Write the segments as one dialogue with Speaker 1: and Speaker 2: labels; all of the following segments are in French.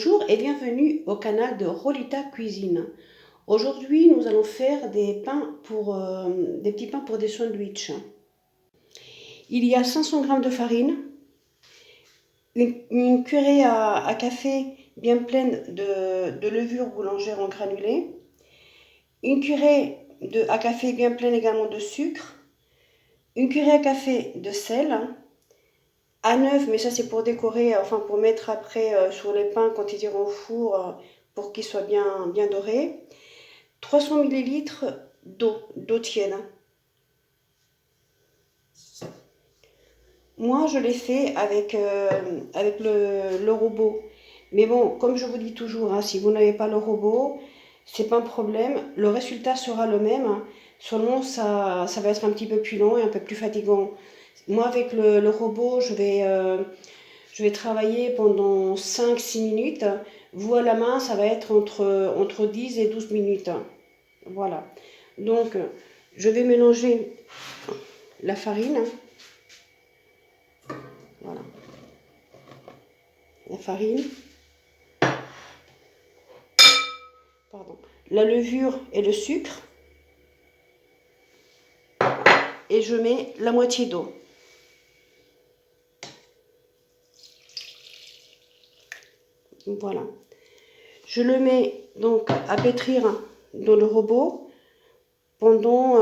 Speaker 1: Bonjour et bienvenue au canal de Rolita Cuisine. Aujourd'hui, nous allons faire des petits pains pour des sandwichs. Il y a 500 g de farine, une cuillerée à café bien pleine de levure boulangère en granulé, une cuillerée à café bien pleine également de sucre, une cuillerée à café de sel, un œuf, mais ça c'est pour décorer, enfin pour mettre après sur les pains quand ils iront au four pour qu'ils soient bien dorés. 300 ml d'eau tiède. Moi je l'ai fait avec le robot. Mais bon, comme je vous dis toujours, hein, si vous n'avez pas le robot, c'est pas un problème. Le résultat sera le même. Hein. Seulement ça va être un petit peu plus long et un peu plus fatigant. Moi avec le robot, je vais travailler pendant 5-6 minutes. Vous à la main, ça va être entre 10 et 12 minutes. Voilà. Donc, je vais mélanger la farine. Voilà. La farine. Pardon. La levure et le sucre. Et je mets la moitié d'eau. Voilà. Je le mets donc à pétrir dans le robot pendant 1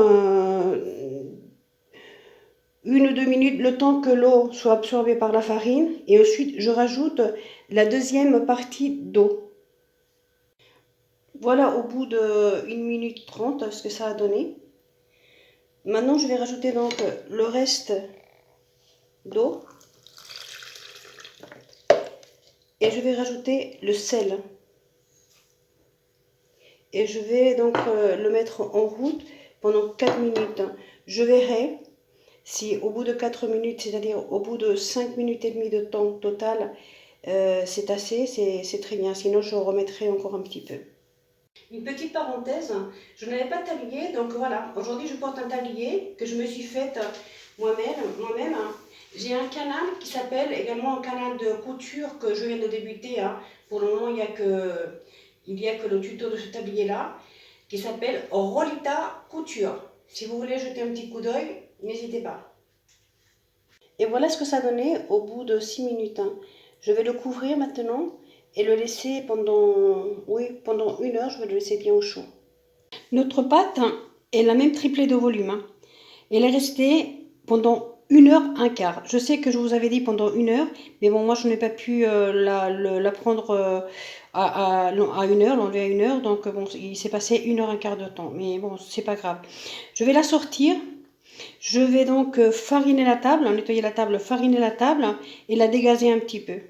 Speaker 1: ou 2 minutes, le temps que l'eau soit absorbée par la farine. Et ensuite, je rajoute la deuxième partie d'eau. Voilà au bout de 1 minute 30 ce que ça a donné. Maintenant, je vais rajouter donc le reste d'eau. Et je vais rajouter le sel. Et je vais donc le mettre en route pendant 4 minutes. Je verrai si au bout de 4 minutes, c'est-à-dire au bout de 5 minutes et demie de temps total, c'est assez, c'est très bien. Sinon, je remettrai encore un petit peu. Une petite parenthèse, je n'avais pas de tablier, donc voilà, aujourd'hui je porte un tablier que je me suis faite moi-même. J'ai un canal qui s'appelle également un canal de couture que je viens de débuter. Hein. Pour le moment, il n'y a que le tuto de ce tablier-là, qui s'appelle Rolita Couture. Si vous voulez jeter un petit coup d'œil, n'hésitez pas. Et voilà ce que ça donnait au bout de 6 minutes. Hein. Je vais le couvrir maintenant et le laisser pendant 1 heure, je vais le laisser bien au chaud. Notre pâte est la même triplée de volume. Hein. Elle est restée pendant 1 heure 1/4. Je sais que je vous avais dit pendant 1 heure, mais bon, moi je n'ai pas pu la prendre à 1 heure, l'enlever à 1 heure, donc bon, il s'est passé 1 heure 1/4 de temps, mais bon, c'est pas grave. Je vais la sortir. Je vais donc fariner la table, nettoyer la table, fariner la table et la dégazer un petit peu.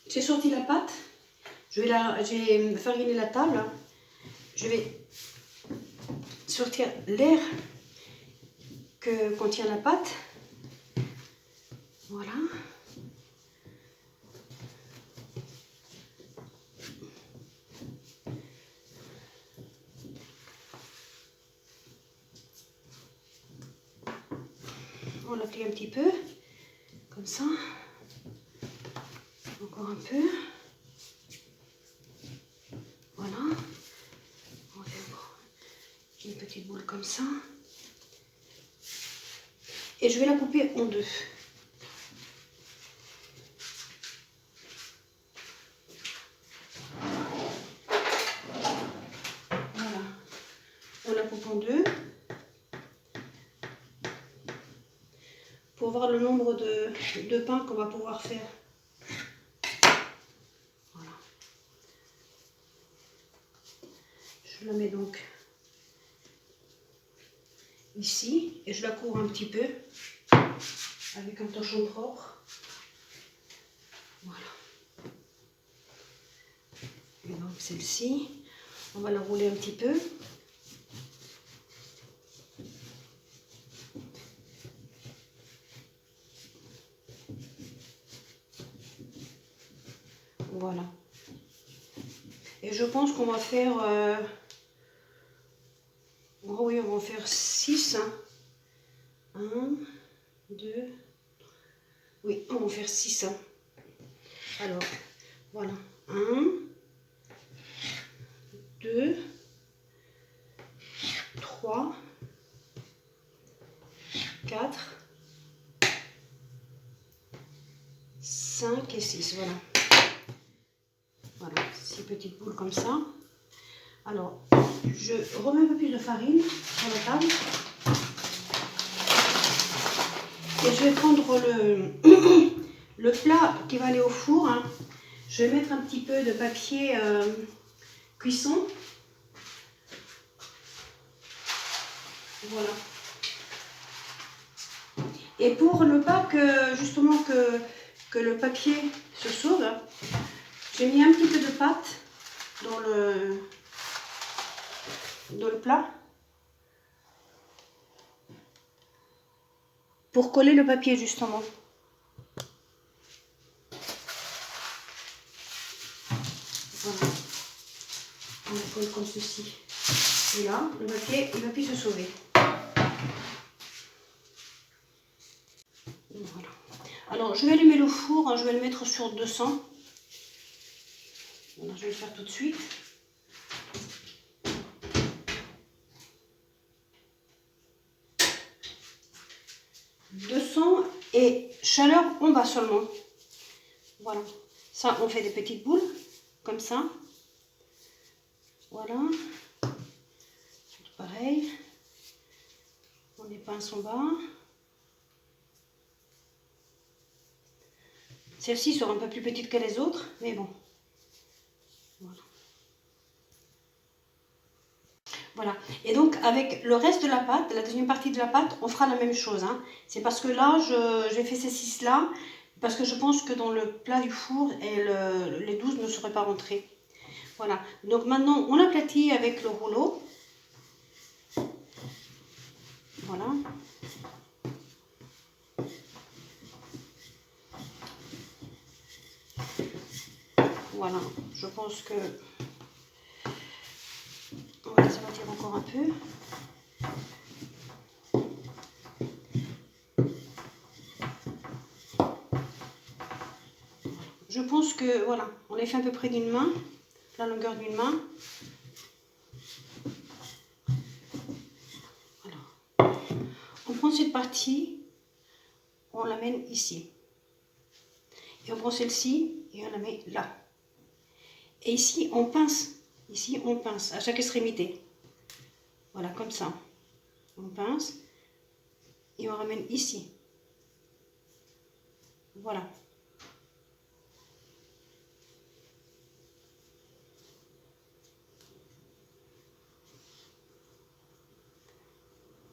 Speaker 1: J'ai sorti la pâte, j'ai fariné la table, je vais sortir l'air que contient la pâte. Voilà. On la plie un petit peu, comme ça. Encore un peu. Voilà. On fait encore une petite boule comme ça. Et je vais la couper en deux. Voilà. On la coupe en deux. Pour voir le nombre de pains qu'on va pouvoir faire. Voilà. Je la mets donc ici et je la couvre un petit peu avec un torchon propre. Voilà. Et donc celle-ci, on va la rouler un petit peu. Voilà. Et je pense qu'on va faire... oh oui, on va en faire 6. Hein. 1, 2... Oui, on va en faire 6. Hein. Alors, voilà. 1, 2, 3, 4, 5 et 6. Voilà. Voilà, 6 petites boules comme ça. Alors, je remets un peu plus de farine sur la table. Et je vais prendre le plat qui va aller au four. Hein. Je vais mettre un petit peu de papier cuisson. Voilà. Et pour ne pas que, justement, que le papier se sauve, j'ai mis un petit peu de pâte dans le plat pour coller le papier, justement. Voilà. On le colle comme ceci. Et là, le papier, il va plus se sauver. Voilà. Alors, je vais allumer le four, hein, je vais le mettre sur 200. Alors, je vais le faire tout de suite. 200 et chaleur en bas seulement. Voilà. Ça, on fait des petites boules, comme ça. Voilà. Pareil. On les pince en bas. Celle-ci sera un peu plus petite que les autres, mais bon. Voilà. Voilà. Et donc, avec le reste de la pâte, la deuxième partie de la pâte, on fera la même chose. Hein. C'est parce que là, j'ai fait ces 6-là, parce que je pense que dans le plat du four, les 12 ne seraient pas rentrés. Voilà. Donc maintenant, on aplatit avec le rouleau. Voilà. Voilà. Je pense que on va laisser aplatir encore un peu. Je pense que, voilà, on les fait à peu près d'une main, la longueur d'une main. Voilà. On prend cette partie, on l'amène ici. Et on prend celle-ci et on la met là. Et ici, on pince. Ici, on pince à chaque extrémité. Voilà, comme ça. On pince et on ramène ici. Voilà.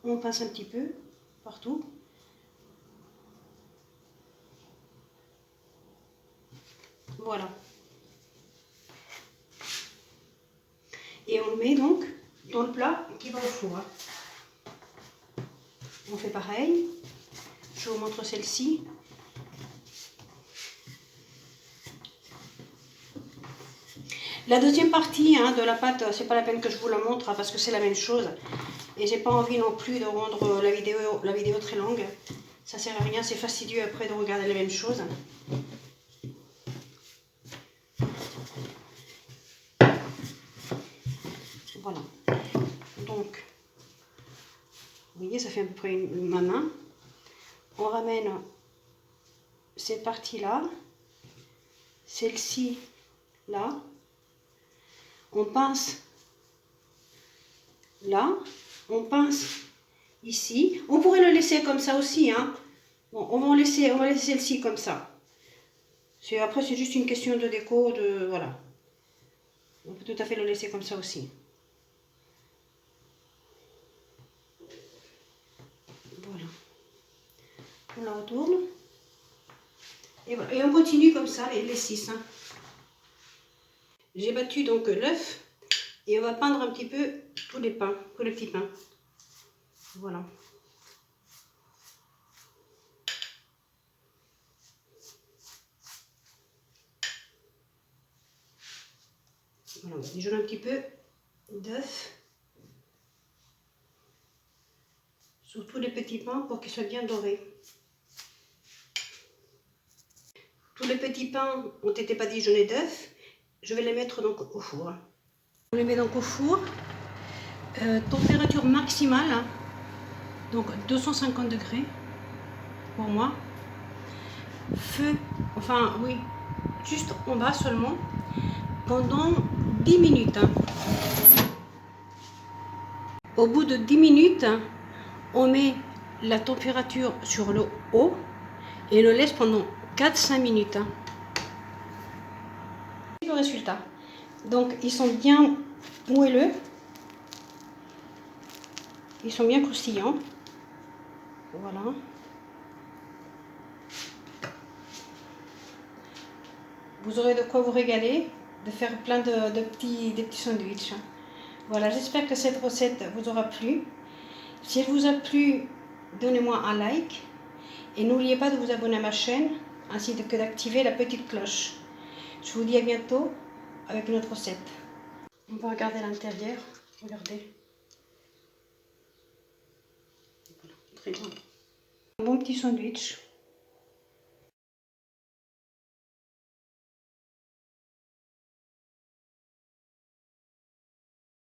Speaker 1: On pince un petit peu partout. Voilà. Et on le met donc dans le plat qui va au four. On fait pareil. Je vous montre celle-ci. La deuxième partie de la pâte, c'est pas la peine que je vous la montre parce que c'est la même chose. Et j'ai pas envie non plus de rendre la vidéo très longue. Ça sert à rien, c'est fastidieux après de regarder les mêmes choses. Voilà. Donc, vous voyez, ça fait à peu près ma main. On ramène cette partie-là, celle-ci là. On pince là, on pince ici. On pourrait le laisser comme ça aussi, hein. Bon, on va laisser celle-ci comme ça. Après, c'est juste une question de déco, voilà. On peut tout à fait le laisser comme ça aussi. Voilà. On la retourne. Et voilà. Et on continue comme ça, les 6. Hein. J'ai battu donc l'œuf. Et on va peindre un petit peu tous les petits pains. Voilà. Voilà, on va dijonner un petit peu d'œuf sur tous les petits pains pour qu'ils soient bien dorés. Tous les petits pains ont été badigeonnés d'œufs. Je vais les mettre donc au four. On les met donc au four. Température maximale, hein, donc 250 degrés pour moi. Feu, enfin oui, juste en bas seulement, pendant 10 minutes. Hein. Au bout de 10 minutes, on met la température sur le haut et on le laisse pendant 4-5 minutes. Hein. Le résultat. Donc ils sont bien moelleux, ils sont bien croustillants. Voilà. Vous aurez de quoi vous régaler, de faire plein de petits sandwichs. Voilà, j'espère que cette recette vous aura plu. Si elle vous a plu, donnez-moi un like. Et n'oubliez pas de vous abonner à ma chaîne, ainsi que d'activer la petite cloche. Je vous dis à bientôt avec une autre recette. On va regarder l'intérieur. Regardez. Voilà, très bon. Un bon petit sandwich.